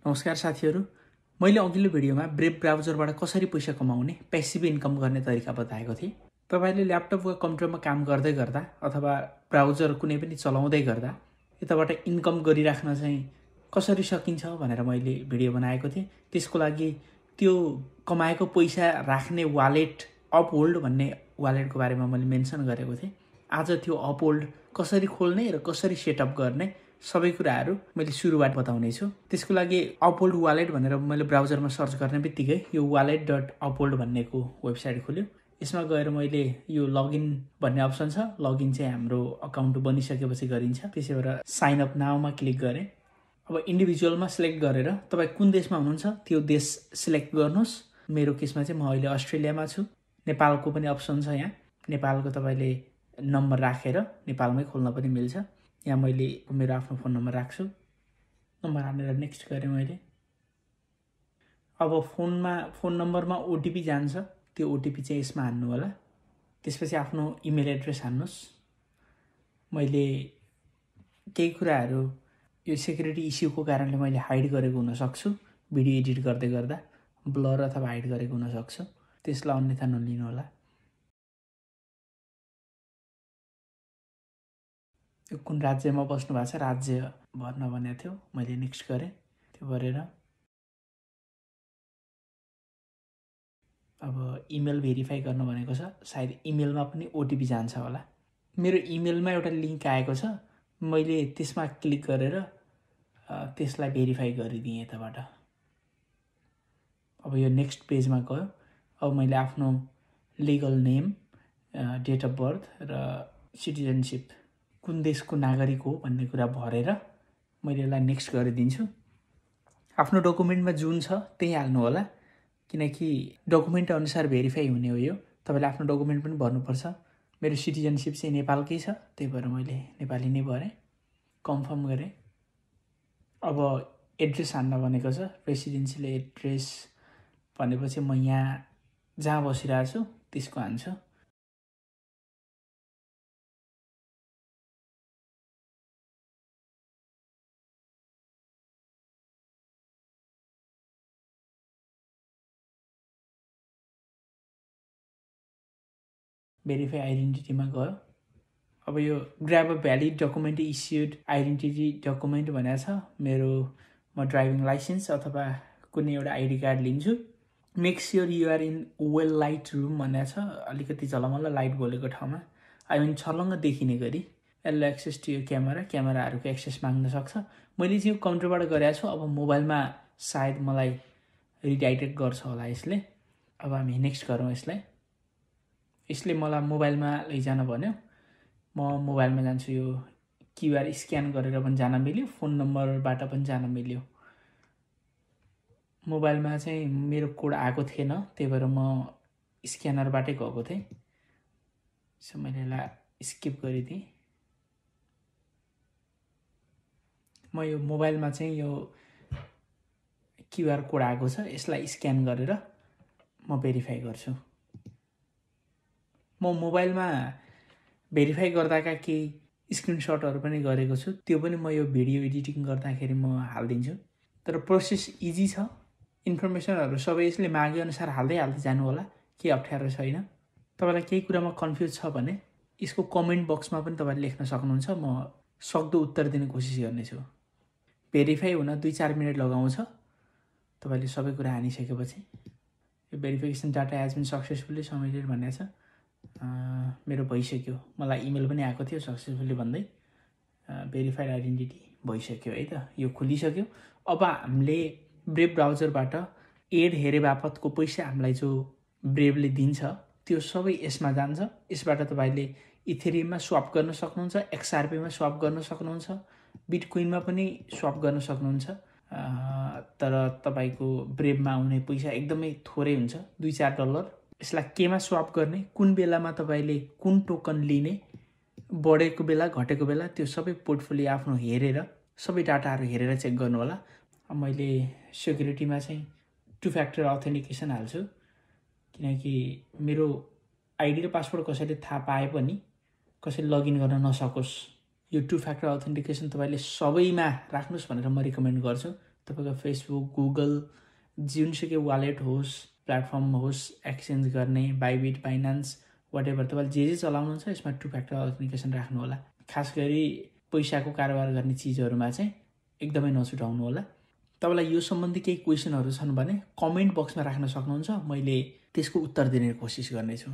नमस्कार साथीहरू, मैले अघिल्लो भिडियोमा ब्रेभ ब्राउजरबाट कसरी पैसा कमाउने पैसिभ इन्कम गर्ने तरिका बताएको थिएँ। तपाईले ल्यापटप वा कम्प्युटरमा काम गर्दै गर्दा अथवा ब्राउजर कुनै पनि चलाउँदै गर्दा यताबाट इन्कम गरिराख्न चाहिँ कसरी सकिन्छ भनेर मैले भिडियो बनाएको थिएँ। त्यसको लागि त्यो कमाएको पैसा राख्ने वालेट अपहोल्ड भन्ने वालेटको बारेमा मैले मेन्सन गरेको थिएँ। आज त्यो अपहोल्ड कसरी खोल्ने र कसरी सेटअप गर्ने सबै कुराहरू मैले सुरुवात बताउने छु। त्यसको लागि अपहोल्ड वालेट भनेर मैले ब्राउजरमा सर्च गर्ने बित्तिकै यो wallet.uphold भन्नेको वेबसाइट खुल्यो। यसमा गएर मैले यो लगइन भन्ने अप्सन छ, लगइन चाहिँ हाम्रो अकाउन्ट बनिसकेपछि गरिन्छ। त्यसै भएर साइन अप नाउमा क्लिक गरेँ। अब इन्डिभिजुअलमा सिलेक्ट गरेर तपाईँ कुन देशमा हुनुहुन्छ त्यो देश सिलेक्ट गर्नुहोस्। मेरो केसमा चाहिँ म अहिले अस्ट्रेलियामा छु। नेपालको पनि अप्सन छ यहाँ। नेपालको तपाईँले नम्बर राखेर नेपालमै खोल्न पनि मिल्छ। यहाँ मैले मेरो आफ्नो फोन नम्बर राख्छु। नम्बर हालेर नेक्स्ट गरेँ मैले। अब फोन नम्बरमा ओटिपी जान्छ, त्यो ओटिपी चाहिँ यसमा हान्नु होला। त्यसपछि आफ्नो इमेल एड्रेस हान्नुहोस्। मैले केही कुराहरू यो सेक्युरिटी इस्युको कारणले मैले हाइड गरेको हुन सक्छु। भिडियो एडिट गर्दै गर्दा ब्लर अथवा हाइड गरेको हुन सक्छु, त्यसलाई अन्यथा नलिनु होला। कुन राज्यमा बस्नु भएको छ राज्य भर्न भनेको थियो, मैले नेक्स्ट गरेँ। त्यो गरेर अब इमेल भेरिफाई गर्न भनेको छ। सायद इमेलमा पनि ओटिपी जान्छ होला। मेरो इमेलमा एउटा लिङ्क आएको छ, मैले त्यसमा क्लिक गरेर त्यसलाई भेरिफाई गरिदिएँ यताबाट। अब यो नेक्स्ट पेजमा गयो। अब मैले आफ्नो legal name, date of birth र सिटिजनसिप कुन देशको नागरिक हो भन्ने कुरा भरेर मैले यसलाई नेक्स्ट गरिदिन्छु। आफ्नो डकुमेन्टमा जुन छ त्यही हाल्नु होला, किनकि डकुमेन्ट अनुसार भेरिफाई हुने हो यो। तपाईँले आफ्नो डकुमेन्ट पनि भर्नुपर्छ। मेरो सिटिजनसिप चाहिँ नेपालकै छ, त्यही भएर मैले नेपाली नै भरेँ। कन्फर्म गरेँ। अब एड्रेस हान्न भनेको छ। रेसिडेन्सियल एड्रेस भनेपछि म यहाँ जहाँ बसिरहेको छु त्यसको हान्छु। भेरिफाई आइडेन्टिटीमा गयो। अब यो grab a valid document issued identity document भनेको छ। म ड्राइभिङ लाइसेन्स अथवा कुनै एउटा आइडी कार्ड लिन्छु। Make sure you are in well light room भनेको छ। अलिकति झलमल्ल लाइट बोलेको ठाउँमा, छलङ्ग देखिने गरी। एल्लो एक्सेस टु यो क्यामेराहरूको एक्सेस माग्न सक्छ। मैले चाहिँ यो कम्प्युटरबाट गरेको छु। अब मोबाइलमा सायद मलाई रिडाइरेक्ट गर्छ होला यसले। अब हामी नेक्स्ट गरौँ यसलाई। यसले मलाई मोबाइलमा लैजान भन्यो। म मोबाइलमा जान्छु। यो क्युआर स्क्यान गरेर पनि जान मिल्यो, फोन नम्बरबाट पनि जान मिल्यो। मोबाइलमा चाहिँ मेरो कोड आएको थिएन, त्यही भएर म स्क्यानरबाटै गएको थिएँ। सो मैले यसलाई स्किप गरिदिएँ। म यो मोबाइलमा चाहिँ यो क्युआर कोड आएको छ, यसलाई स्क्यान गरेर म भेरिफाई गर्छु। म मोबाइलमा भेरिफाई गर्दाका केही स्क्रिनसटहरू पनि गरेको छु, त्यो पनि म यो भिडियो एडिटिङ गर्दाखेरि म हालिदिन्छु। तर प्रोसेस इजी छ। इन्फर्मेसनहरू सबै यसले मागे अनुसार हाल्दै जानु होला, केही अप्ठ्यारो छैन। तपाईँलाई केही कुरामा कन्फ्युज छ भने यसको कमेन्ट बक्समा पनि तपाईँले लेख्न सक्नुहुन्छ। म सक्दो उत्तर दिने कोसिस गर्नेछु। भेरिफाई हुन 2-4 मिनट लगाउँछ। तपाईँले सबै कुरा हानिसकेपछि यो verification data has been successfully submitted भनेको छ। मेरो भइसक्यो। मलाई इमेल पनि आएको थियो सक्सेसफुल्ली भन्दै। भेरिफाइड आइडेन्टिटी भइसक्यो है त, यो खुलिसक्यो। अब हामीले ब्रेभ ब्राउजरबाट एड हेरे बापतको पैसा हामीलाई जो ब्रेभले दिन्छ त्यो सबै यसमा जान्छ। यसबाट तपाईँले इथेरियममा स्वाप गर्न सक्नुहुन्छ, XRPमा स्वाप गर्न सक्नुहुन्छ, बिटकोइनमा पनि स्वाप गर्न सक्नुहुन्छ। तर तपाईँको ब्रेभमा आउने पैसा एकदमै थोरै हुन्छ, $2-4। यसलाई केमा स्वाप गर्ने, कुन बेलामा तपाईँले कुन टोकन लिने, बढेको बेला घटेको बेला, त्यो सबै पोर्टफोलियो आफ्नो हेरेर सबै डाटाहरू हेरेर चेक गर्नु होला। मैले सेक्युरिटीमा चाहिँ 2 फ्याक्टर अथेन्टिकेसन हाल्छु, किनकि मेरो आइडी र पासवर्ड कसैले थाहा पाए पनि कसैले लगइन गर्न नसकोस्। यो 2 फ्याक्टर अथेन्टिकेसन तपाईँले सबैमा राख्नुहोस् भनेर म रिकमेन्ड गर्छु। तपाईँको फेसबुक, गुगल, जुनसुकै वालेट होस्, प्लेटफर्म होस्, एक्सचेन्ज गर्ने, बाइबिट, बाइनान्स, वाटेभर तपाईँले जे चलाउनुहुन्छ यसमा 2 फ्याक्टर अथेन्टिकेसन राख्नु होला। खास गरी पैसाको कारोबार गर्ने चिजहरूमा चाहिँ एकदमै नछुटाउनु होला। तपाईँलाई यो सम्बन्धी केही क्वेसनहरू छन् भने कमेन्ट बक्समा राख्न सक्नुहुन्छ, मैले त्यसको उत्तर दिने कोसिस गर्नेछु।